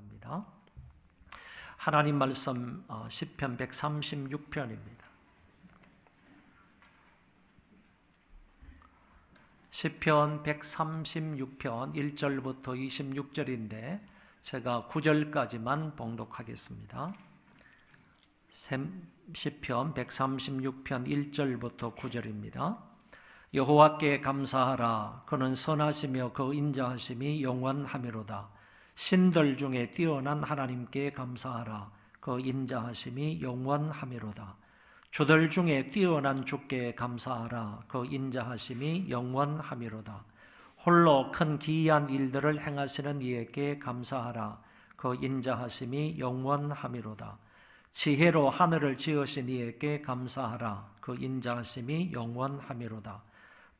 바랍니다. 하나님 말씀 시편 136편입니다. 시편 136편 1절부터 26절인데 제가 9절까지만 봉독하겠습니다. 시편 136편 1절부터 9절입니다. 여호와께 감사하라. 그는 선하시며 그 인자하심이 영원하미로다. 신들 중에 뛰어난 하나님께 감사하라. 그 인자하심이 영원하미로다. 주들 중에 뛰어난 주께 감사하라. 그 인자하심이 영원하미로다. 홀로 큰 기이한 일들을 행하시는 이에게 감사하라. 그 인자하심이 영원하미로다. 지혜로 하늘을 지으신 이에게 감사하라. 그 인자하심이 영원하미로다.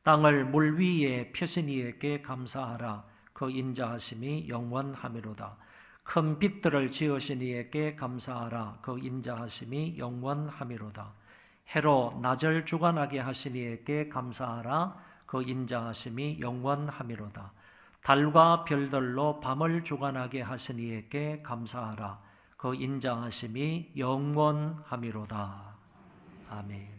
땅을 물 위에 펴신 이에게 감사하라. 그 인자하심이 영원하미로다. 큰 빛들을 지으신 이에게 감사하라. 그 인자하심이 영원하미로다. 해로 낮을 주관하게 하신 이에게 감사하라. 그 인자하심이 영원하미로다. 달과 별들로 밤을 주관하게 하신 이에게 감사하라. 그 인자하심이 영원하미로다. 아멘.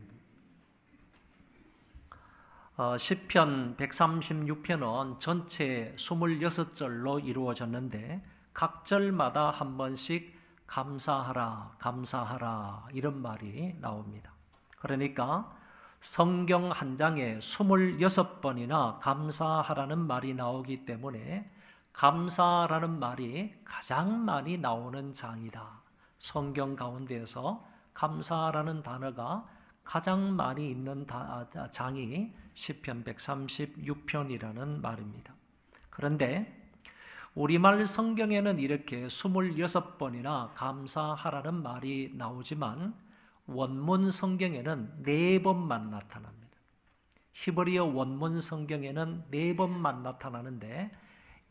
시편 136편은 전체 26절로 이루어졌는데 각 절마다 한 번씩 감사하라, 감사하라 이런 말이 나옵니다. 그러니까 성경 한 장에 26번이나 감사하라는 말이 나오기 때문에 감사라는 말이 가장 많이 나오는 장이다. 성경 가운데에서 감사라는 단어가 가장 많이 있는 장이 시편 136편이라는 말입니다. 그런데 우리말 성경에는 이렇게 26번이나 감사하라는 말이 나오지만 원문 성경에는 4번만 나타납니다. 히브리어 원문 성경에는 4번만 나타나는데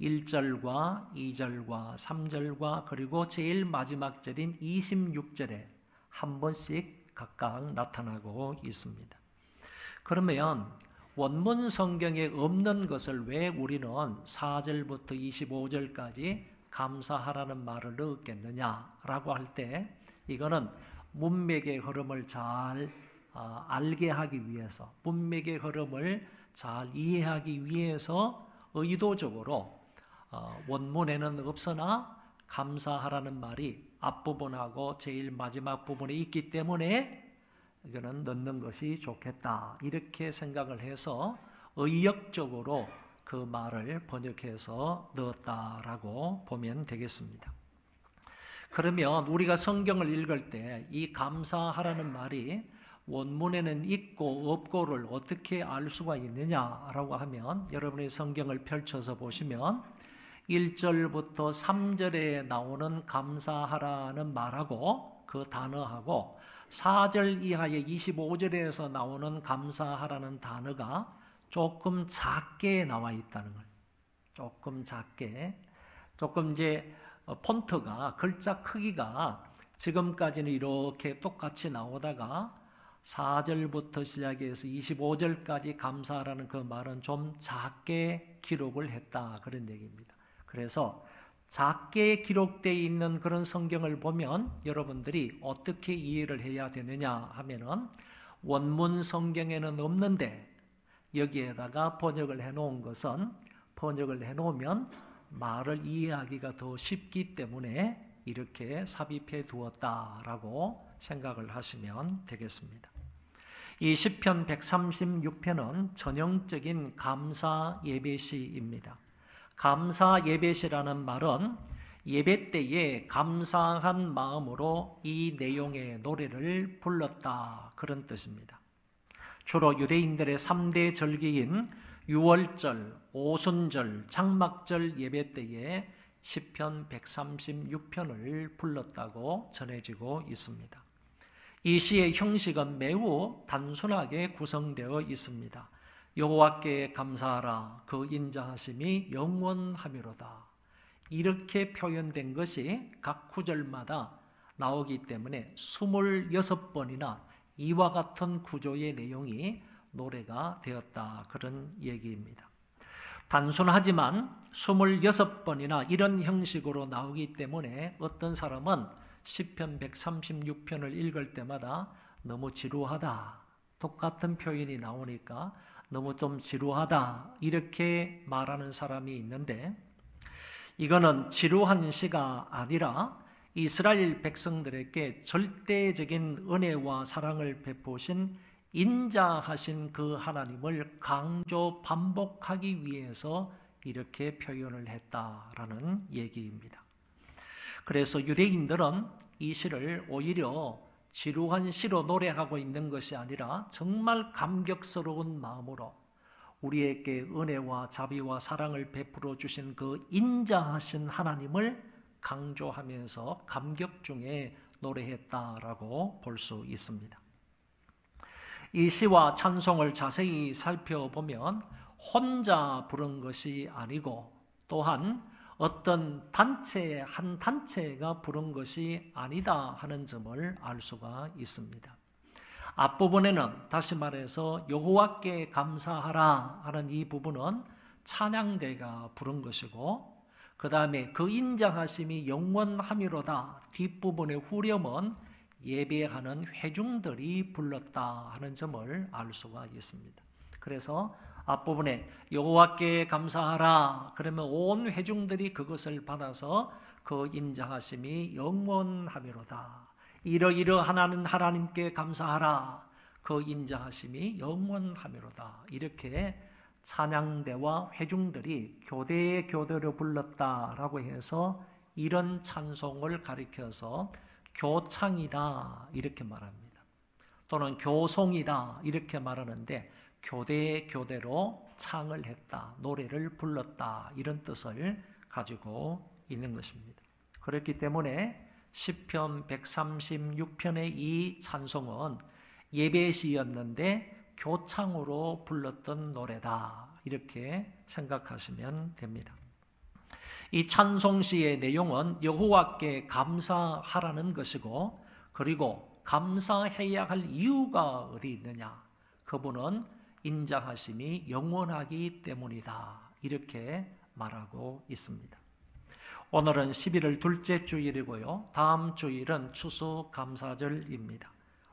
1절과 2절과 3절과 그리고 제일 마지막 절인 26절에 한 번씩 각각 나타나고 있습니다. 그러면 원문 성경에 없는 것을 왜 우리는 4절부터 25절까지 감사하라는 말을 넣었겠느냐라고 할 때 이거는 문맥의 흐름을 잘 알게 하기 위해서, 문맥의 흐름을 잘 이해하기 위해서 의도적으로 원문에는 없으나 감사하라는 말이 앞부분하고 제일 마지막 부분에 있기 때문에 이거는 넣는 것이 좋겠다. 이렇게 생각을 해서 의역적으로 그 말을 번역해서 넣었다라고 보면 되겠습니다. 그러면 우리가 성경을 읽을 때 이 감사하라는 말이 원문에는 있고 없고를 어떻게 알 수가 있느냐라고 하면 여러분이 성경을 펼쳐서 보시면 1절부터 3절에 나오는 감사하라는 말하고 그 단어하고 4절 이하의 25절에서 나오는 감사하라는 단어가 조금 작게 나와 있다는 거예요. 조금 작게. 조금 이제 폰트가, 글자 크기가 지금까지는 이렇게 똑같이 나오다가 4절부터 시작해서 25절까지 감사하라는 그 말은 좀 작게 기록을 했다. 그런 얘기입니다. 그래서 작게 기록되어 있는 그런 성경을 보면 여러분들이 어떻게 이해를 해야 되느냐 하면은 원문 성경에는 없는데 여기에다가 번역을 해놓은 것은 번역을 해놓으면 말을 이해하기가 더 쉽기 때문에 이렇게 삽입해 두었다라고 생각을 하시면 되겠습니다. 이 시편 136편은 전형적인 감사 예배시입니다. 감사 예배시라는 말은 예배 때에 감사한 마음으로 이 내용의 노래를 불렀다 그런 뜻입니다. 주로 유대인들의 3대 절기인 유월절, 오순절, 장막절 예배 때에 시편 136편을 불렀다고 전해지고 있습니다. 이 시의 형식은 매우 단순하게 구성되어 있습니다. 여호와께 감사하라. 그 인자하심이 영원하미로다. 이렇게 표현된 것이 각 구절마다 나오기 때문에 26번이나 이와 같은 구조의 내용이 노래가 되었다. 그런 얘기입니다. 단순하지만 26번이나 이런 형식으로 나오기 때문에 어떤 사람은 시편 136편을 읽을 때마다 너무 지루하다, 똑같은 표현이 나오니까 너무 좀 지루하다 이렇게 말하는 사람이 있는데, 이거는 지루한 시가 아니라 이스라엘 백성들에게 절대적인 은혜와 사랑을 베푸신 인자하신 그 하나님을 강조 반복하기 위해서 이렇게 표현을 했다라는 얘기입니다. 그래서 유대인들은 이 시를 오히려 지루한 시로 노래하고 있는 것이 아니라 정말 감격스러운 마음으로 우리에게 은혜와 자비와 사랑을 베풀어 주신 그 인자하신 하나님을 강조하면서 감격 중에 노래했다라고 볼 수 있습니다. 이 시와 찬송을 자세히 살펴보면 혼자 부른 것이 아니고 또한 어떤 단체, 한 단체가 부른 것이 아니다 하는 점을 알 수가 있습니다. 앞부분에는 다시 말해서 여호와께 감사하라 하는 이 부분은 찬양대가 부른 것이고, 그 다음에 그 인자하심이 영원하미로다 뒷부분의 후렴은 예배하는 회중들이 불렀다 하는 점을 알 수가 있습니다. 그래서 앞부분에 여호와께 감사하라 그러면 온 회중들이 그것을 받아서 그 인자하심이 영원하미로다, 이러이러하는 하나님께 감사하라, 그 인자하심이 영원하미로다, 이렇게 찬양대와 회중들이 교대로 불렀다라고 해서 이런 찬송을 가리켜서 교창이다 이렇게 말합니다. 또는 교송이다 이렇게 말하는데, 교대로 창을 했다, 노래를 불렀다 이런 뜻을 가지고 있는 것입니다. 그렇기 때문에 시편 136편의 이 찬송은 예배시였는데 교창으로 불렀던 노래다 이렇게 생각하시면 됩니다. 이 찬송시의 내용은 여호와께 감사하라는 것이고, 그리고 감사해야 할 이유가 어디 있느냐, 그분은 인자하심이 영원하기 때문이다 이렇게 말하고 있습니다. 오늘은 11월 둘째 주일이고요. 다음 주일은 추수감사절입니다.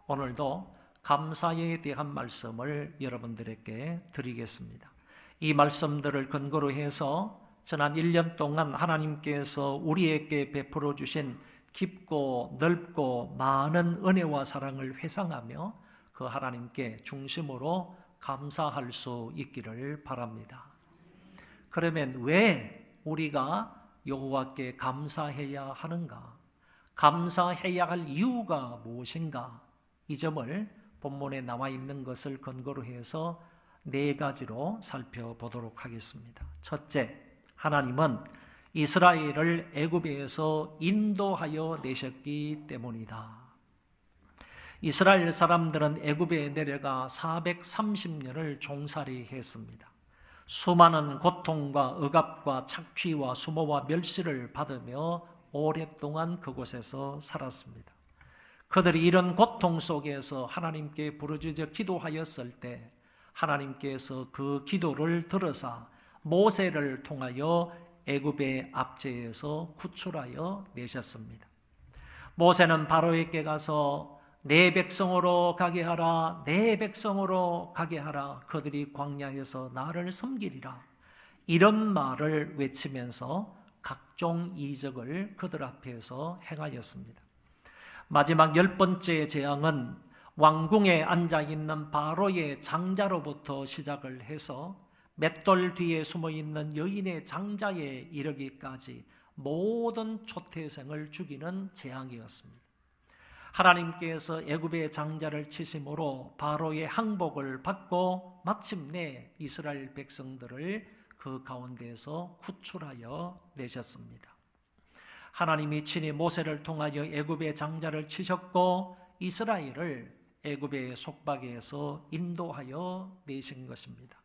오늘도 감사에 대한 말씀을 여러분들에게 드리겠습니다. 이 말씀들을 근거로 해서 지난 1년 동안 하나님께서 우리에게 베풀어 주신 깊고 넓고 많은 은혜와 사랑을 회상하며 그 하나님께 중심으로 감사할 수 있기를 바랍니다. 그러면 왜 우리가 여호와께 감사해야 하는가? 감사해야 할 이유가 무엇인가? 이 점을 본문에 나와 있는 것을 근거로 해서 4가지로 살펴보도록 하겠습니다. 첫째, 하나님은 이스라엘을 애굽에서 인도하여 내셨기 때문이다. 이스라엘 사람들은 애굽에 내려가 430년을 종살이 했습니다. 수많은 고통과 억압과 착취와 수모와 멸시를 받으며 오랫동안 그곳에서 살았습니다. 그들이 이런 고통 속에서 하나님께 부르짖어 기도하였을 때 하나님께서 그 기도를 들으사 모세를 통하여 애굽의 압제에서 구출하여 내셨습니다. 모세는 바로에게 가서 내 백성으로 가게 하라, 내 백성으로 가게 하라, 그들이 광야에서 나를 섬기리라, 이런 말을 외치면서 각종 이적을 그들 앞에서 행하였습니다. 마지막 10번째 재앙은 왕궁에 앉아있는 바로의 장자로부터 시작을 해서 맷돌 뒤에 숨어있는 여인의 장자에 이르기까지 모든 초태생을 죽이는 재앙이었습니다. 하나님께서 애굽의 장자를 치심으로 바로의 항복을 받고 마침내 이스라엘 백성들을 그 가운데서 구출하여 내셨습니다. 하나님이 친히 모세를 통하여 애굽의 장자를 치셨고 이스라엘을 애굽의 속박에서 인도하여 내신 것입니다.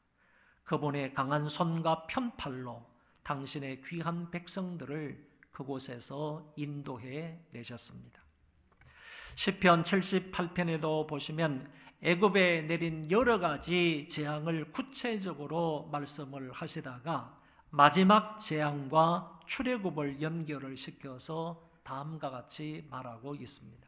그분의 강한 손과 편팔로 당신의 귀한 백성들을 그곳에서 인도해 내셨습니다. 시편 78편에도 보시면 애굽에 내린 여러 가지 재앙을 구체적으로 말씀을 하시다가 마지막 재앙과 출애굽을 연결을 시켜서 다음과 같이 말하고 있습니다.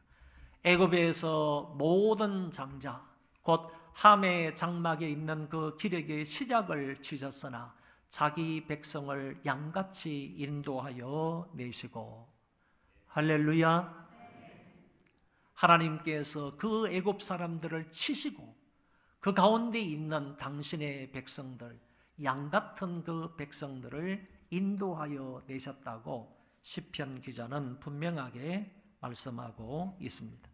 애굽에서 모든 장자 곧 함의 장막에 있는 그 기력의 시작을 치셨으나 자기 백성을 양같이 인도하여 내시고, 할렐루야. 하나님께서 그 애굽 사람들을 치시고 그 가운데 있는 당신의 백성들, 양 같은 그 백성들을 인도하여 내셨다고 시편 기자는 분명하게 말씀하고 있습니다.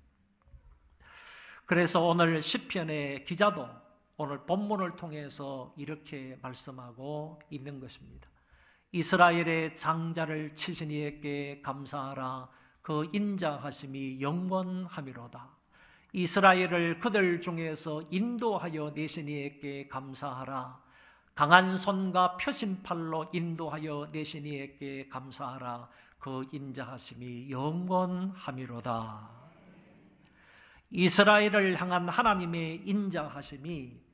그래서 오늘 시편의 기자도 오늘 본문을 통해서 이렇게 말씀하고 있는 것입니다. 이스라엘의 장자를 치신 이에게 감사하라. 그 인자하심이 영원하미로다. 이스라엘을 그들 중에서 인도하여 내신 이에게 감사하라. 강한 손과 펴신 팔로 인도하여 내신 이에게 감사하라. 그 인자하심이 영원하미로다. 이스라엘을 향한 하나님의 인자하심이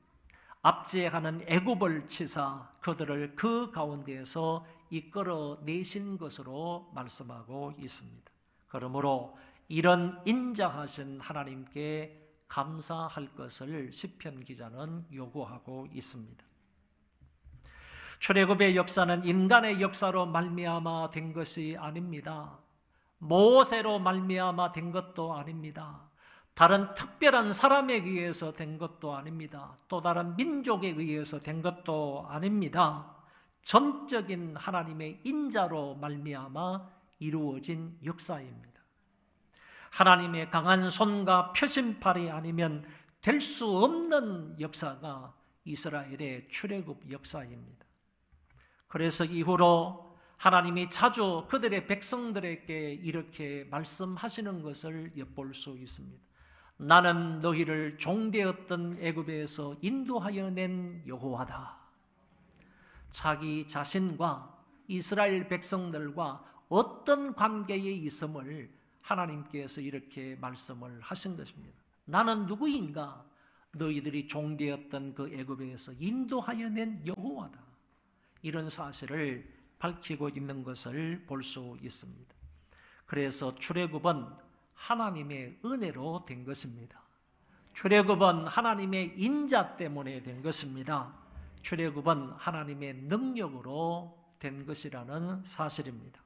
압제하는 애굽을 치사 그들을 그 가운데에서 이끌어 내신 것으로 말씀하고 있습니다. 그러므로 이런 인자하신 하나님께 감사할 것을 시편 기자는 요구하고 있습니다. 출애굽의 역사는 인간의 역사로 말미암아 된 것이 아닙니다. 모세로 말미암아 된 것도 아닙니다. 다른 특별한 사람에 의해서 된 것도 아닙니다. 또 다른 민족에 의해서 된 것도 아닙니다. 전적인 하나님의 인자로 말미암아 이루어진 역사입니다. 하나님의 강한 손과 펴신 팔이 아니면 될 수 없는 역사가 이스라엘의 출애굽 역사입니다. 그래서 이후로 하나님이 자주 그들의 백성들에게 이렇게 말씀하시는 것을 엿볼 수 있습니다. 나는 너희를 종되었던 애굽에서 인도하여 낸 여호와다. 자기 자신과 이스라엘 백성들과 어떤 관계에 있음을 하나님께서 이렇게 말씀을 하신 것입니다. 나는 누구인가? 너희들이 종되었던 그 애굽에서 인도하여 낸 여호와다. 이런 사실을 밝히고 있는 것을 볼 수 있습니다. 그래서 출애굽은 하나님의 은혜로 된 것입니다. 출애굽은 하나님의 인자 때문에 된 것입니다. 출애굽은 하나님의 능력으로 된 것이라는 사실입니다.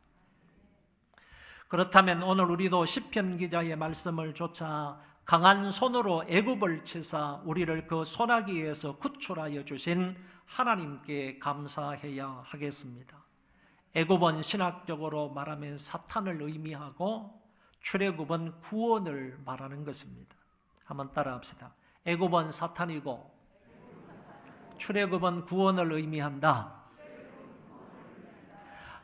그렇다면 오늘 우리도 시편 기자의 말씀을 좇아 강한 손으로 애굽을 치사 우리를 그 소나기에서 구출하여 주신 하나님께 감사해야 하겠습니다. 애굽은 신학적으로 말하면 사탄을 의미하고 출애굽은 구원을 말하는 것입니다. 한번 따라합시다. 애굽은 사탄이고 출애굽은 구원을 의미한다.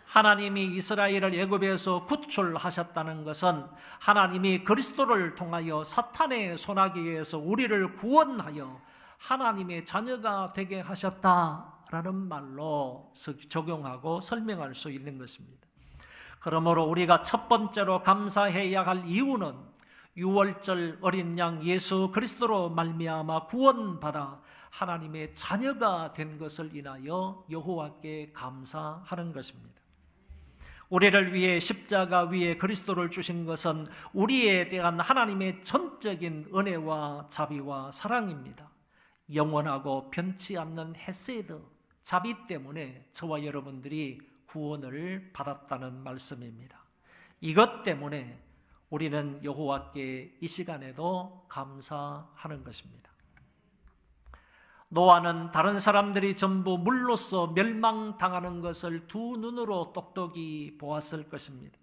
하나님이 이스라엘을 애굽에서 구출하셨다는 것은 하나님이 그리스도를 통하여 사탄의 소나기에서 우리를 구원하여 하나님의 자녀가 되게 하셨다라는 말로 적용하고 설명할 수 있는 것입니다. 그러므로 우리가 첫 번째로 감사해야 할 이유는 유월절 어린 양 예수 그리스도로 말미암아 구원받아 하나님의 자녀가 된 것을 인하여 여호와께 감사하는 것입니다. 우리를 위해 십자가 위에 그리스도를 주신 것은 우리에 대한 하나님의 전적인 은혜와 자비와 사랑입니다. 영원하고 변치 않는 헤세드, 자비 때문에 저와 여러분들이 구원을 받았다는 말씀입니다. 이것 때문에 우리는 여호와께 이 시간에도 감사하는 것입니다. 노아는 다른 사람들이 전부 물로써 멸망당하는 것을 두 눈으로 똑똑히 보았을 것입니다.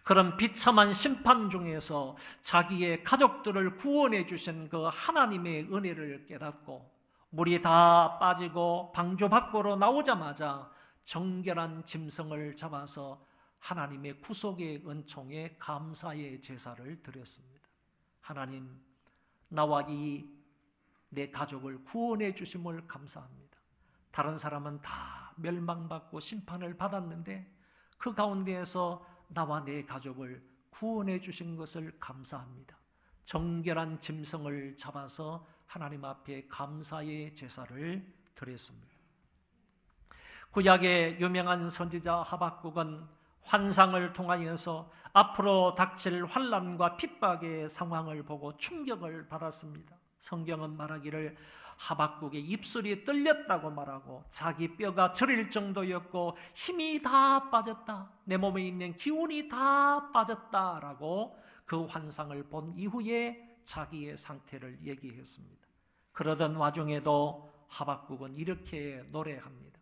그런 비참한 심판 중에서 자기의 가족들을 구원해 주신 그 하나님의 은혜를 깨닫고 물이 다 빠지고 방주 밖으로 나오자마자 정결한 짐승을 잡아서 하나님의 구속의 은총에 감사의 제사를 드렸습니다. 하나님, 나와 내 가족을 구원해 주심을 감사합니다. 다른 사람은 다 멸망받고 심판을 받았는데 그 가운데에서 나와 내 가족을 구원해 주신 것을 감사합니다. 정결한 짐승을 잡아서 하나님 앞에 감사의 제사를 드렸습니다. 구약의 유명한 선지자 하박국은 환상을 통하여서 앞으로 닥칠 환난과 핍박의 상황을 보고 충격을 받았습니다. 성경은 말하기를 하박국의 입술이 떨렸다고 말하고 자기 뼈가 저릴 정도였고 힘이 다 빠졌다, 내 몸에 있는 기운이 다 빠졌다라고 그 환상을 본 이후에 자기의 상태를 얘기했습니다. 그러던 와중에도 하박국은 이렇게 노래합니다.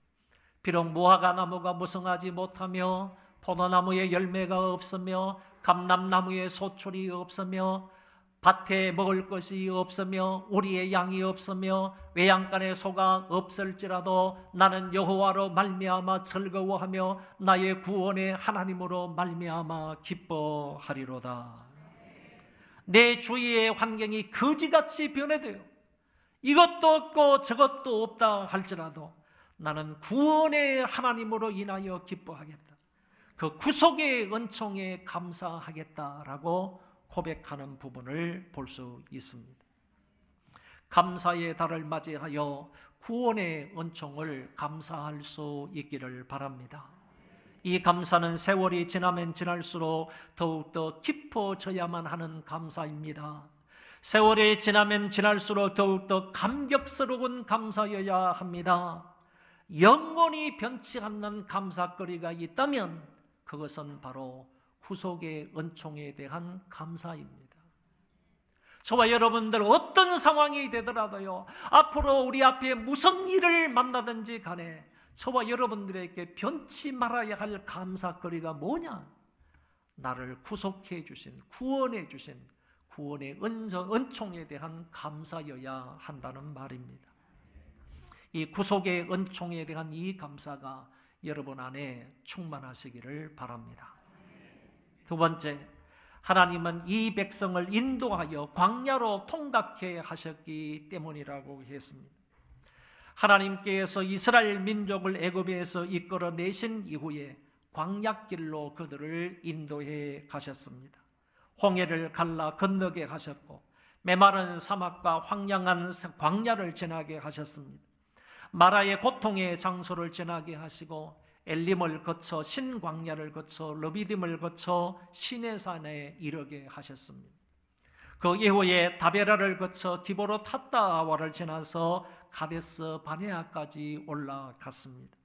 비록 무화과 나무가 무성하지 못하며 포도나무에 열매가 없으며 감람나무에 소출이 없으며 밭에 먹을 것이 없으며 우리의 양이 없으며 외양간에 소가 없을지라도 나는 여호와로 말미암아 즐거워하며 나의 구원의 하나님으로 말미암아 기뻐하리로다. 내 주위의 환경이 거지같이 변해돼요. 이것도 없고 저것도 없다 할지라도 나는 구원의 하나님으로 인하여 기뻐하겠다. 그 구속의 은총에 감사하겠다라고 고백하는 부분을 볼 수 있습니다. 감사의 달을 맞이하여 구원의 은총을 감사할 수 있기를 바랍니다. 이 감사는 세월이 지나면 지날수록 더욱더 깊어져야만 하는 감사입니다. 세월이 지나면 지날수록 더욱더 감격스러운 감사여야 합니다. 영원히 변치 않는 감사거리가 있다면 그것은 바로 구속의 은총에 대한 감사입니다. 저와 여러분들 어떤 상황이 되더라도요, 앞으로 우리 앞에 무슨 일을 만나든지 간에 저와 여러분들에게 변치 말아야 할 감사거리가 뭐냐? 나를 구속해 주신, 구원해 주신 구원의 은총에 대한 감사여야 한다는 말입니다. 이 구속의 은총에 대한 이 감사가 여러분 안에 충만하시기를 바랍니다. 두 번째, 하나님은 이 백성을 인도하여 광야로 통닭해 하셨기 때문이라고 했습니다. 하나님께서 이스라엘 민족을 애굽에서 이끌어내신 이후에 광야길로 그들을 인도해 가셨습니다. 홍해를 갈라 건너게 하셨고 메마른 사막과 황량한 광야를 지나게 하셨습니다. 마라의 고통의 장소를 지나게 하시고 엘림을 거쳐 신광야를 거쳐 르비딤을 거쳐 시내산에 이르게 하셨습니다. 그 이후에 다베라를 거쳐 기브롯 핫다와를 지나서 가데스 바네아까지 올라갔습니다.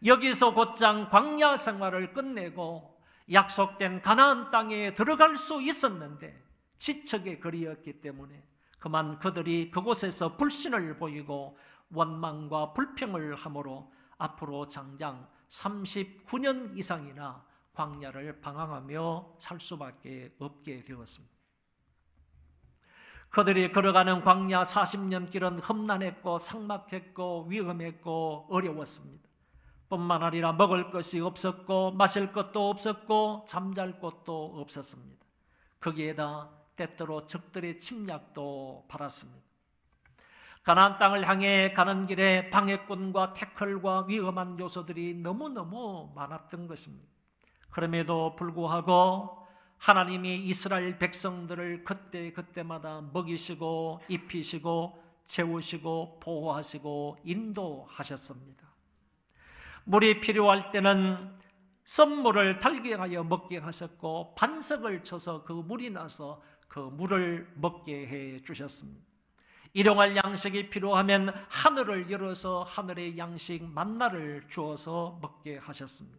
여기서 곧장 광야 생활을 끝내고 약속된 가나안 땅에 들어갈 수 있었는데 지척의 거리였기 때문에 그만 그들이 그곳에서 불신을 보이고 원망과 불평을 함으로 앞으로 장장 39년 이상이나 광야를 방황하며 살 수밖에 없게 되었습니다. 그들이 걸어가는 광야 40년 길은 험난했고 삭막했고 위험했고 어려웠습니다. 뿐만 아니라 먹을 것이 없었고 마실 것도 없었고 잠잘 곳도 없었습니다. 거기에다 때때로 적들의 침략도 받았습니다. 가나안 땅을 향해 가는 길에 방해꾼과 태클과 위험한 요소들이 너무너무 많았던 것입니다. 그럼에도 불구하고 하나님이 이스라엘 백성들을 그때마다 먹이시고 입히시고 채우시고 보호하시고 인도하셨습니다. 물이 필요할 때는 썸물을 달게 하여 먹게 하셨고 반석을 쳐서 그 물이 나서 그 물을 먹게 해 주셨습니다. 일용할 양식이 필요하면 하늘을 열어서 하늘의 양식 만나를 주어서 먹게 하셨습니다.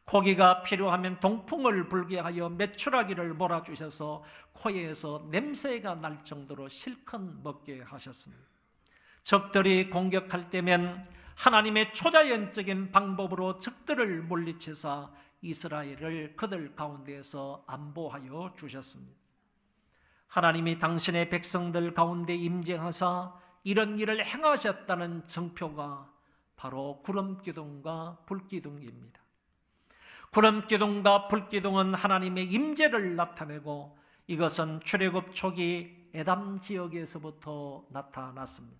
고기가 필요하면 동풍을 불게 하여 메추라기를 몰아주셔서 코에서 냄새가 날 정도로 실컷 먹게 하셨습니다. 적들이 공격할 때면 하나님의 초자연적인 방법으로 적들을 물리치사 이스라엘을 그들 가운데에서 안보하여 주셨습니다. 하나님이 당신의 백성들 가운데 임재하사 이런 일을 행하셨다는 증표가 바로 구름기둥과 불기둥입니다. 구름기둥과 불기둥은 하나님의 임재를 나타내고 이것은 출애굽 초기 에담 지역에서부터 나타났습니다.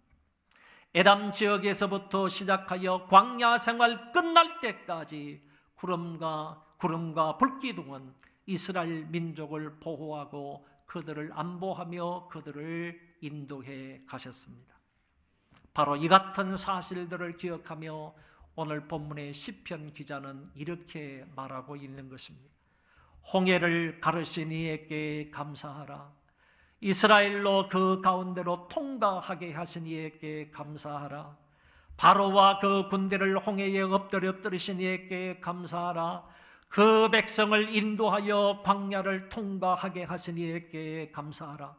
에담 지역에서부터 시작하여 광야 생활 끝날 때까지 구름과 불기둥은 이스라엘 민족을 보호하고 그들을 안보하며 그들을 인도해 가셨습니다. 바로 이 같은 사실들을 기억하며 오늘 본문의 시편 기자는 이렇게 말하고 있는 것입니다. 홍해를 가르신 이에게 감사하라. 이스라엘로 그 가운데로 통과하게 하신 이에게 감사하라. 바로와 그 군대를 홍해에 엎드려뜨리신 이에게 감사하라. 그 백성을 인도하여 광야를 통과하게 하신 이에게 감사하라.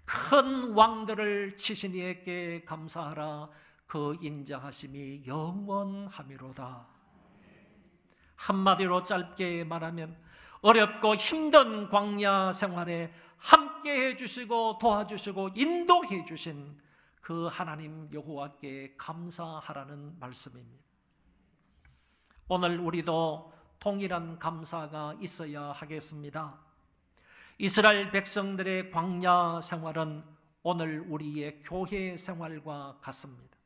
큰 왕들을 치신 이에게 감사하라. 그 인자하심이 영원하미로다. 한마디로 짧게 말하면 어렵고 힘든 광야 생활에 함께 해주시고 도와주시고 인도해 주신 그 하나님 여호와께 감사하라는 말씀입니다. 오늘 우리도 동일한 감사가 있어야 하겠습니다. 이스라엘 백성들의 광야 생활은 오늘 우리의 교회 생활과 같습니다.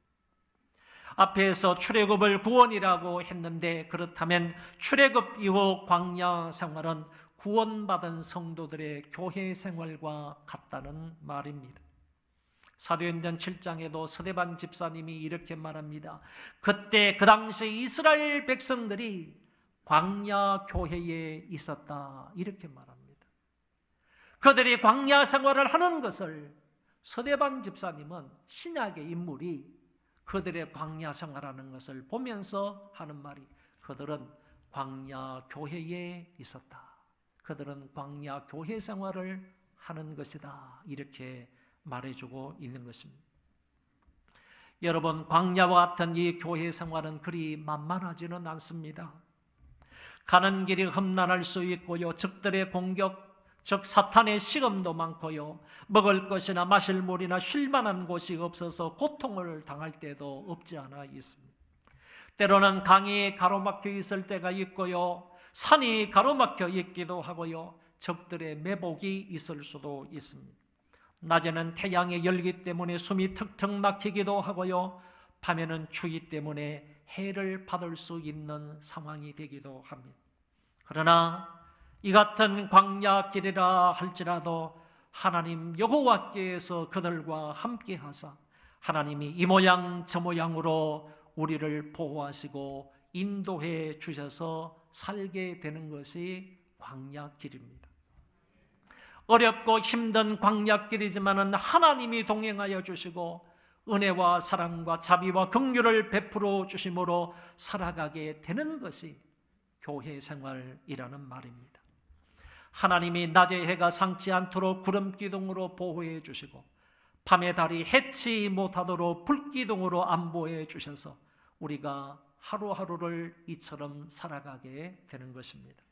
앞에서 출애굽을 구원이라고 했는데 그렇다면 출애굽 이후 광야 생활은 구원받은 성도들의 교회 생활과 같다는 말입니다. 사도행전 7장에도 스데반 집사님이 이렇게 말합니다. 그때 그 당시 이스라엘 백성들이 광야 교회에 있었다 이렇게 말합니다. 그들이 광야 생활을 하는 것을 스데반 집사님은 신약의 인물이 그들의 광야 생활하는 것을 보면서 하는 말이 그들은 광야 교회에 있었다. 그들은 광야 교회 생활을 하는 것이다. 이렇게 말해주고 있는 것입니다. 여러분, 광야와 같은 이 교회 생활은 그리 만만하지는 않습니다. 가는 길이 험난할 수 있고요. 적들의 공격, 즉 사탄의 시험도 많고요. 먹을 것이나 마실 물이나 쉴 만한 곳이 없어서 고통을 당할 때도 없지 않아 있습니다. 때로는 강이 가로막혀 있을 때가 있고요. 산이 가로막혀 있기도 하고요. 적들의 매복이 있을 수도 있습니다. 낮에는 태양의 열기 때문에 숨이 턱턱 막히기도 하고요. 밤에는 추위 때문에 해를 받을 수 있는 상황이 되기도 합니다. 그러나 이 같은 광야 길이라 할지라도 하나님 여호와께서 그들과 함께 하사 하나님이 이 모양 저 모양으로 우리를 보호하시고 인도해 주셔서 살게 되는 것이 광야 길입니다. 어렵고 힘든 광야 길이지만은 하나님이 동행하여 주시고 은혜와 사랑과 자비와 긍휼을 베풀어 주심으로 살아가게 되는 것이 교회 생활이라는 말입니다. 하나님이 낮에 해가 상치 않도록 구름 기둥으로 보호해 주시고 밤에 달이 해치 못하도록 불 기둥으로 안보해 주셔서 우리가 하루하루를 이처럼 살아가게 되는 것입니다.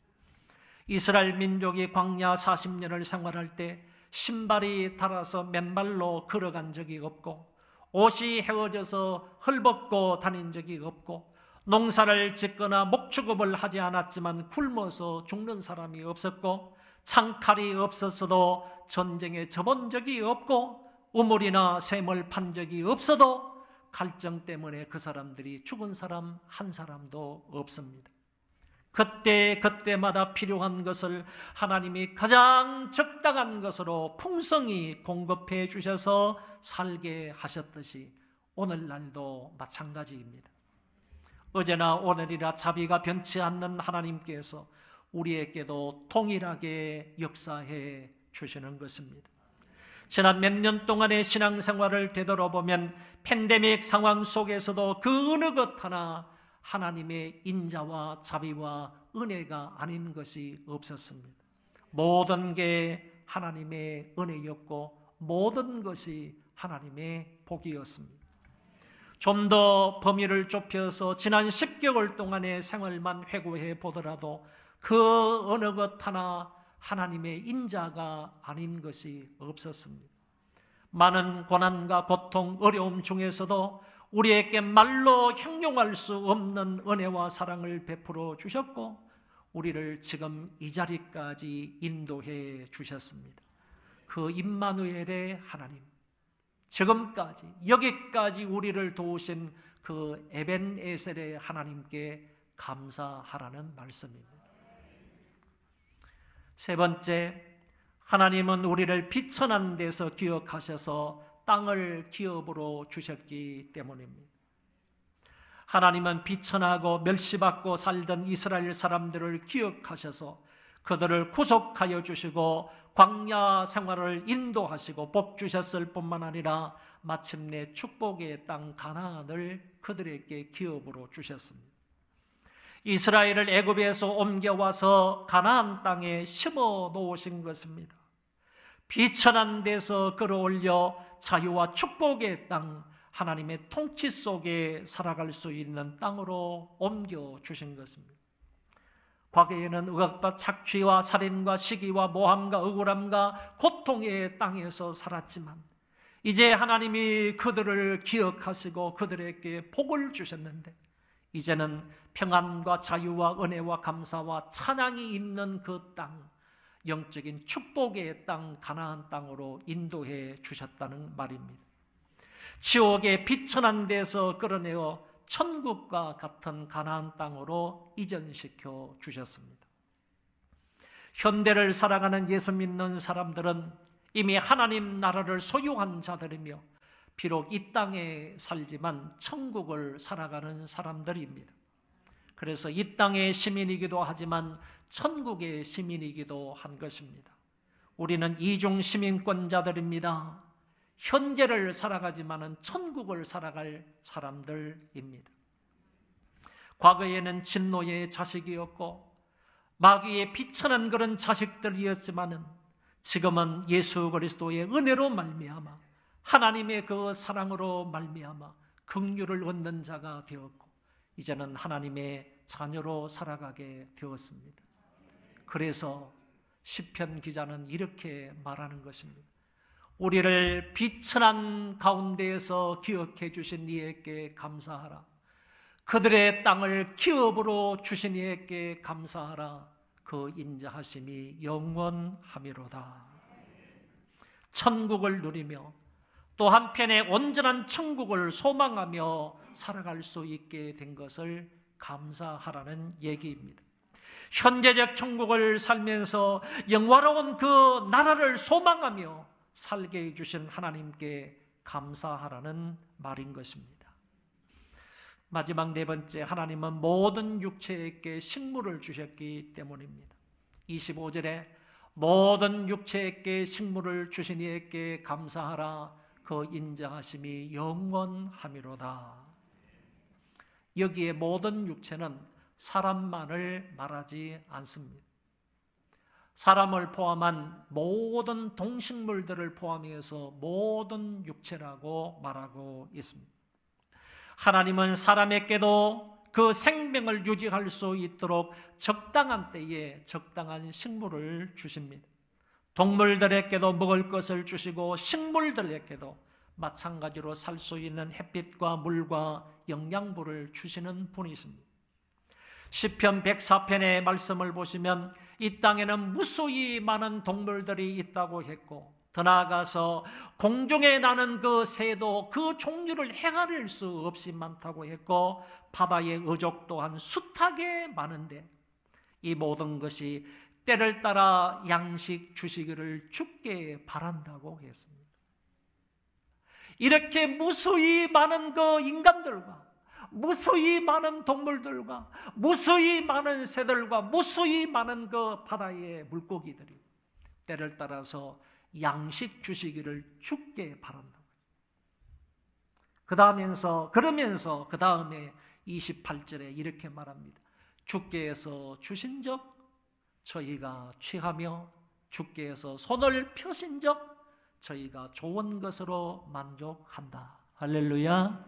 이스라엘 민족이 광야 40년을 생활할 때 신발이 닳아서 맨발로 걸어간 적이 없고 옷이 헤어져서 헐벗고 다닌 적이 없고 농사를 짓거나 목축업을 하지 않았지만 굶어서 죽는 사람이 없었고 창칼이 없었어도 전쟁에 접은 적이 없고 우물이나 샘을 판 적이 없어도 갈증 때문에 그 사람들이 죽은 사람 한 사람도 없습니다. 그때마다 필요한 것을 하나님이 가장 적당한 것으로 풍성히 공급해 주셔서 살게 하셨듯이 오늘날도 마찬가지입니다. 어제나 오늘이라 자비가 변치 않는 하나님께서 우리에게도 동일하게 역사해 주시는 것입니다. 지난 몇 년 동안의 신앙생활을 되돌아보면 팬데믹 상황 속에서도 그 어느 것 하나 하나님의 인자와 자비와 은혜가 아닌 것이 없었습니다. 모든 게 하나님의 은혜였고 모든 것이 하나님의 복이었습니다. 좀 더 범위를 좁혀서 지난 10개월 동안의 생활만 회고해 보더라도 그 어느 것 하나 하나님의 인자가 아닌 것이 없었습니다. 많은 고난과 고통, 어려움 중에서도 우리에게 말로 형용할 수 없는 은혜와 사랑을 베풀어 주셨고 우리를 지금 이 자리까지 인도해 주셨습니다. 그 임마누엘의 하나님, 지금까지 여기까지 우리를 도우신 그 에벤에셀의 하나님께 감사하라는 말씀입니다. 세 번째, 하나님은 우리를 비천한 데서 기억하셔서 땅을 기업으로 주셨기 때문입니다. 하나님은 비천하고 멸시받고 살던 이스라엘 사람들을 기억하셔서 그들을 구속하여 주시고 광야 생활을 인도하시고 복 주셨을 뿐만 아니라 마침내 축복의 땅 가나안을 그들에게 기업으로 주셨습니다. 이스라엘을 애굽에서 옮겨와서 가나안 땅에 심어 놓으신 것입니다. 비천한 데서 끌어올려 자유와 축복의 땅, 하나님의 통치 속에 살아갈 수 있는 땅으로 옮겨주신 것입니다. 과거에는 억압과 착취와 살인과 시기와 모함과 억울함과 고통의 땅에서 살았지만 이제 하나님이 그들을 기억하시고 그들에게 복을 주셨는데 이제는 평안과 자유와 은혜와 감사와 찬양이 있는 그 땅, 영적인 축복의 땅 가나안 땅으로 인도해 주셨다는 말입니다. 지옥의 비천한 데서 끌어내어 천국과 같은 가나안 땅으로 이전시켜 주셨습니다. 현대를 살아가는 예수 믿는 사람들은 이미 하나님 나라를 소유한 자들이며 비록 이 땅에 살지만 천국을 살아가는 사람들입니다. 그래서 이 땅의 시민이기도 하지만 천국의 시민이기도 한 것입니다. 우리는 이중 시민권자들입니다. 현재를 살아가지만은 천국을 살아갈 사람들입니다. 과거에는 진노의 자식이었고 마귀의 비천한 그런 자식들이었지만은 지금은 예수 그리스도의 은혜로 말미암아 하나님의 그 사랑으로 말미암아 긍휼을 얻는 자가 되었고 이제는 하나님의 자녀로 살아가게 되었습니다. 그래서 시편 기자는 이렇게 말하는 것입니다. 우리를 비천한 가운데에서 기억해 주신 이에게 감사하라. 그들의 땅을 기업으로 주신 이에게 감사하라. 그 인자하심이 영원하미로다. 천국을 누리며 또 한편에 온전한 천국을 소망하며 살아갈 수 있게 된 것을 감사하라는 얘기입니다. 현재적 천국을 살면서 영화로운 그 나라를 소망하며 살게 해주신 하나님께 감사하라는 말인 것입니다. 마지막 네 번째, 하나님은 모든 육체에게 식물을 주셨기 때문입니다. 25절에 모든 육체에게 식물을 주신 이에게 감사하라. 그 인자하심이 영원하미로다. 여기에 모든 육체는 사람만을 말하지 않습니다. 사람을 포함한 모든 동식물들을 포함해서 모든 육체라고 말하고 있습니다. 하나님은 사람에게도 그 생명을 유지할 수 있도록 적당한 때에 적당한 식물을 주십니다. 동물들에게도 먹을 것을 주시고 식물들에게도 마찬가지로 살 수 있는 햇빛과 물과 영양분을 주시는 분이십니다. 시편 104편의 말씀을 보시면 이 땅에는 무수히 많은 동물들이 있다고 했고 더 나아가서 공중에 나는 그 새도 그 종류를 헤아릴 수 없이 많다고 했고 바다의 어족 또한 숱하게 많은데 이 모든 것이 때를 따라 양식 주시기를 주께 바란다고 했습니다. 이렇게 무수히 많은 그 인간들과 무수히 많은 동물들과 무수히 많은 새들과 무수히 많은 그 바다의 물고기들이 때를 따라서 양식 주시기를 주께 바란다. 그러면서 그 다음에 28절에 이렇게 말합니다. 주께서 주신 적 저희가 취하며 주께서 손을 펴신 적 저희가 좋은 것으로 만족한다. 할렐루야.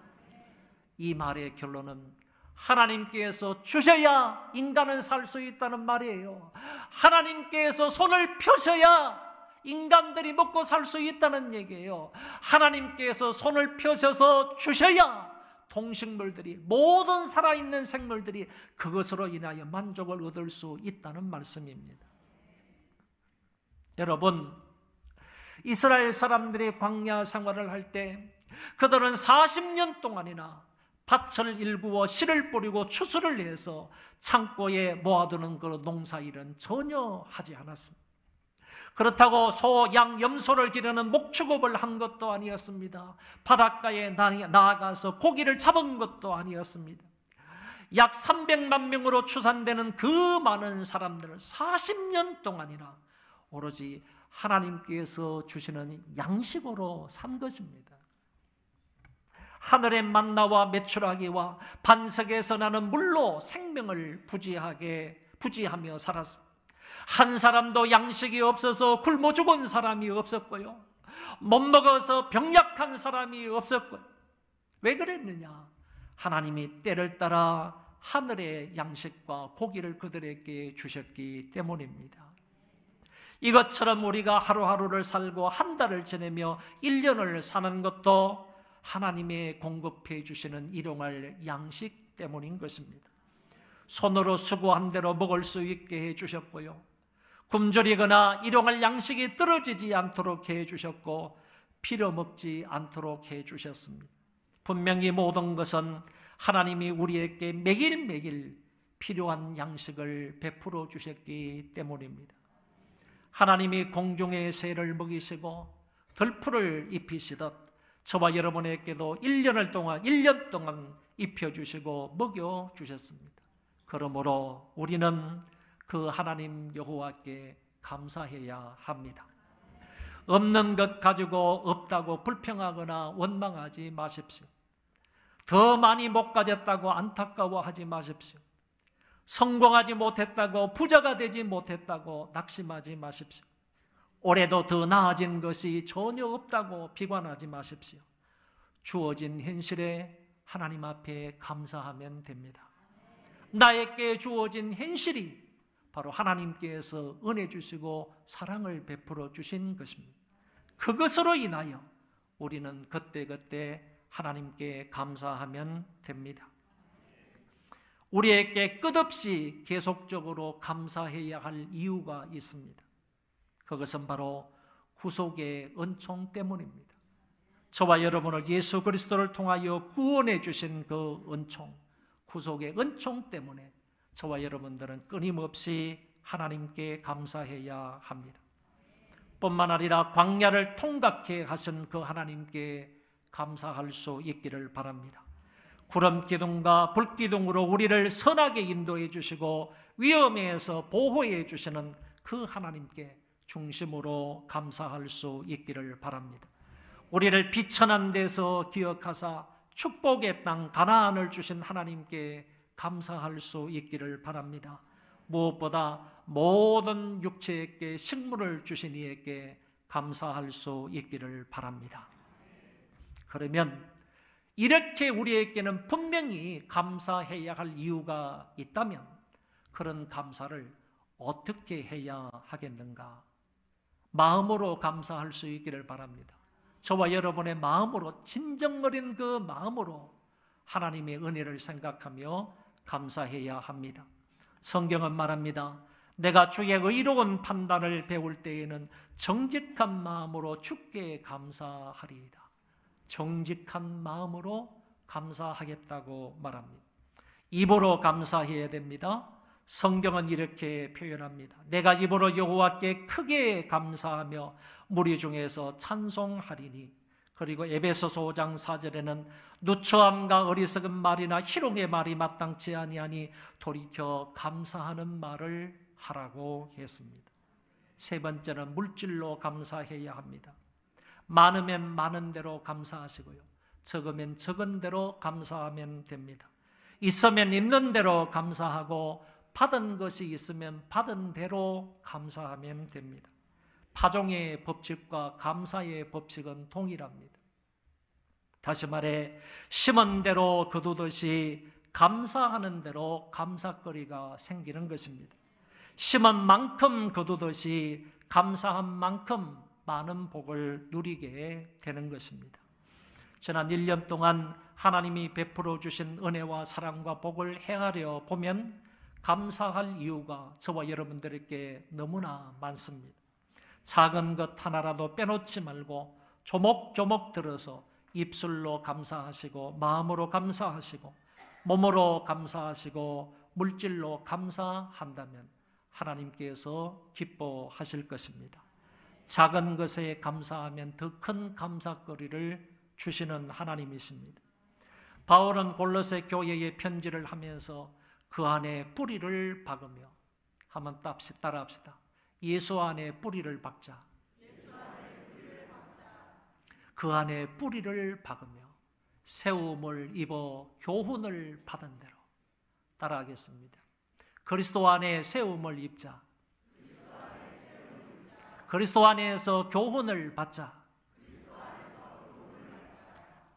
이 말의 결론은 하나님께서 주셔야 인간은 살 수 있다는 말이에요. 하나님께서 손을 펴셔야 인간들이 먹고 살 수 있다는 얘기예요. 하나님께서 손을 펴셔서 주셔야 동식물들이 모든 살아있는 생물들이 그것으로 인하여 만족을 얻을 수 있다는 말씀입니다. 여러분, 이스라엘 사람들이 광야 생활을 할 때 그들은 40년 동안이나 밭을 일구어 씨를 뿌리고 추수를 해서 창고에 모아두는 그 농사일은 전혀 하지 않았습니다. 그렇다고 소, 양, 염소를 기르는 목축업을 한 것도 아니었습니다. 바닷가에 나아가서 고기를 잡은 것도 아니었습니다. 약 300만 명으로 추산되는 그 많은 사람들을 40년 동안이나 오로지 하나님께서 주시는 양식으로 산 것입니다. 하늘의 만나와 메추라기와 반석에서 나는 물로 생명을 부지하며 살았습니다. 한 사람도 양식이 없어서 굶어 죽은 사람이 없었고요. 못 먹어서 병약한 사람이 없었고요. 왜 그랬느냐? 하나님이 때를 따라 하늘의 양식과 고기를 그들에게 주셨기 때문입니다. 이것처럼 우리가 하루하루를 살고 한 달을 지내며 1년을 사는 것도 하나님의 공급해 주시는 일용할 양식 때문인 것입니다. 손으로 수고한 대로 먹을 수 있게 해주셨고요. 굶주리거나 일용할 양식이 떨어지지 않도록 해주셨고 빌어먹지 않도록 해주셨습니다. 분명히 모든 것은 하나님이 우리에게 매일매일 필요한 양식을 베풀어 주셨기 때문입니다. 하나님이 공중의 새를 먹이시고 들풀을 입히시듯 저와 여러분에게도 1년 동안 입혀주시고 먹여주셨습니다. 그러므로 우리는 그 하나님 여호와께 감사해야 합니다. 없는 것 가지고 없다고 불평하거나 원망하지 마십시오. 더 많이 못 가졌다고 안타까워하지 마십시오. 성공하지 못했다고 부자가 되지 못했다고 낙심하지 마십시오. 올해도 더 나아진 것이 전혀 없다고 비관하지 마십시오. 주어진 현실에 하나님 앞에 감사하면 됩니다. 나에게 주어진 현실이 바로 하나님께서 은혜 주시고 사랑을 베풀어 주신 것입니다. 그것으로 인하여 우리는 그때그때 하나님께 감사하면 됩니다. 우리에게 끝없이 계속적으로 감사해야 할 이유가 있습니다. 그것은 바로 구속의 은총 때문입니다. 저와 여러분을 예수 그리스도를 통하여 구원해 주신 그 은총, 구속의 은총 때문에 저와 여러분들은 끊임없이 하나님께 감사해야 합니다. 뿐만 아니라 광야를 통각해 하신 그 하나님께 감사할 수 있기를 바랍니다. 구름 기둥과 불 기둥으로 우리를 선하게 인도해 주시고 위험에서 보호해 주시는 그 하나님께 중심으로 감사할 수 있기를 바랍니다. 우리를 비천한 데서 기억하사 축복의 땅 가나안을 주신 하나님께 감사할 수 있기를 바랍니다. 무엇보다 모든 육체에게 식물을 주신 이에게 감사할 수 있기를 바랍니다. 그러면 이렇게 우리에게는 분명히 감사해야 할 이유가 있다면 그런 감사를 어떻게 해야 하겠는가? 마음으로 감사할 수 있기를 바랍니다. 저와 여러분의 마음으로, 진정 어린 그 마음으로 하나님의 은혜를 생각하며 감사해야 합니다. 성경은 말합니다. 내가 주의 의로운 판단을 배울 때에는 정직한 마음으로 주께 감사하리이다. 정직한 마음으로 감사하겠다고 말합니다. 입으로 감사해야 됩니다. 성경은 이렇게 표현합니다. 내가 입으로 여호와께 크게 감사하며 무리 중에서 찬송하리니. 그리고 에베소서 5장 4절에는 누추함과 어리석은 말이나 희롱의 말이 마땅치 아니하니 돌이켜 감사하는 말을 하라고 했습니다. 세 번째는 물질로 감사해야 합니다. 많으면 많은 대로 감사하시고요. 적으면 적은 대로 감사하면 됩니다. 있으면 있는 대로 감사하고 받은 것이 있으면 받은 대로 감사하면 됩니다. 파종의 법칙과 감사의 법칙은 동일합니다. 다시 말해 심은 대로 거두듯이 감사하는 대로 감사거리가 생기는 것입니다. 심은 만큼 거두듯이 감사한 만큼 많은 복을 누리게 되는 것입니다. 지난 1년 동안 하나님이 베풀어 주신 은혜와 사랑과 복을 행하려 보면 감사할 이유가 저와 여러분들에게 너무나 많습니다. 작은 것 하나라도 빼놓지 말고 조목조목 들어서 입술로 감사하시고 마음으로 감사하시고 몸으로 감사하시고 물질로 감사한다면 하나님께서 기뻐하실 것입니다. 작은 것에 감사하면 더 큰 감사거리를 주시는 하나님이십니다. 바울은 골로새 교회에 편지를 하면서 그 안에 뿌리를 박으며, 한번 따라합시다. 예수 안에 뿌리를 박자. 그 안에 뿌리를 박으며 세움을 입어 교훈을 받은 대로. 따라하겠습니다. 그리스도 안에 세움을 입자. 그리스도 안에서 교훈을 받자.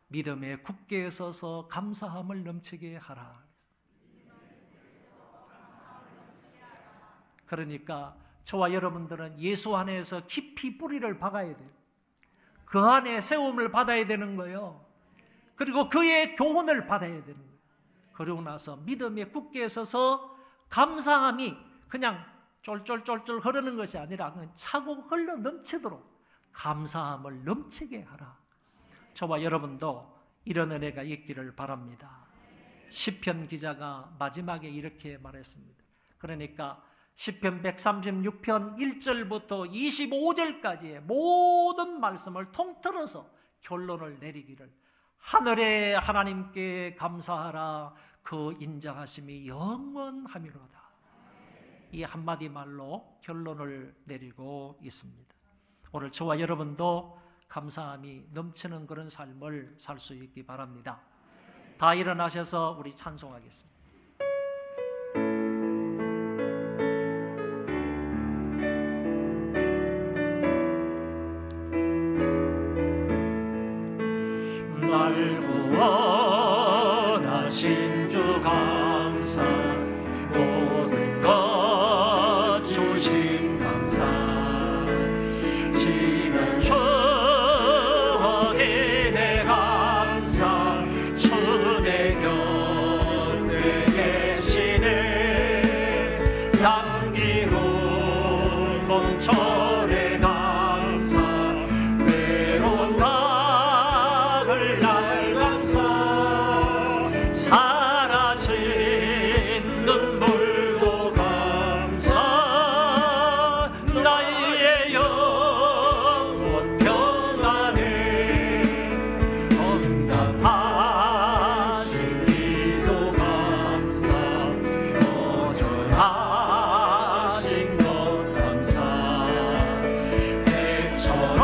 믿음에 굳게 서서 감사함을 넘치게 하라. 그러니까 저와 여러분들은 예수 안에서 깊이 뿌리를 박아야 돼요. 그 안에 세움을 받아야 되는 거예요. 그리고 그의 교훈을 받아야 되는 거예요. 그러고 나서 믿음에 굳게 서서 감사함이 그냥 쫄쫄쫄쫄 흐르는 것이 아니라 그냥 차고 흘러 넘치도록 감사함을 넘치게 하라. 저와 여러분도 이런 은혜가 있기를 바랍니다. 시편 기자가 마지막에 이렇게 말했습니다. 그러니까 시편 136편 1절부터 25절까지의 모든 말씀을 통틀어서 결론을 내리기를, 하늘의 하나님께 감사하라, 그 인자하심이 영원하미로다. 이 한마디 말로 결론을 내리고 있습니다. 오늘 저와 여러분도 감사함이 넘치는 그런 삶을 살 수 있기 바랍니다. 다 일어나셔서 우리 찬송하겠습니다. 날 구원하신 주 감사, 모든 것 주신 감사, 지난 추억에 내 감사, 주 내 곁에 계시네, 향기로운 봄철의 감사, 외로운 가을 날 감사, 사라진 눈물도 감사, 나의 영혼 평안에 응답하신 기도 감사, 거절하신 것 감사, 해처럼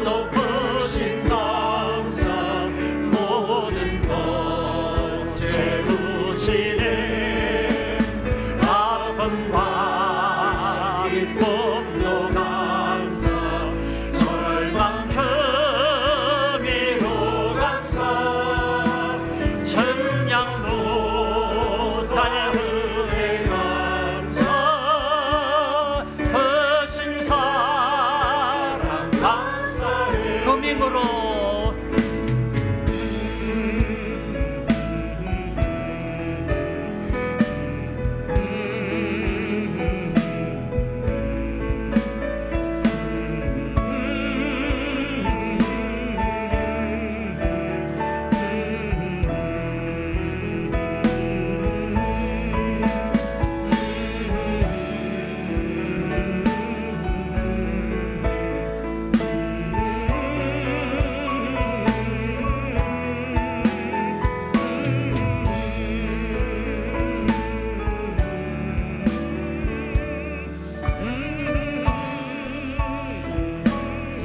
높으신 감사, 모든 것 채우시네, 아픔과 기쁨도 감사, 절망 금이로 감사, 증량 못할 은혜 감사, 크신 사랑 감사해. 금잉으로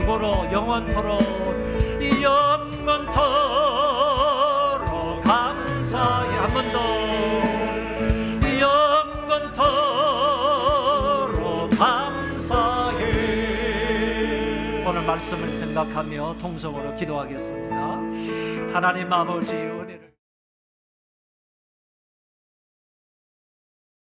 입으로 영원토록 감사해. 한 번 더 영원토록 감사해. 오늘 말씀을 생각하며 통성으로 기도하겠습니다. 하나님 아버지,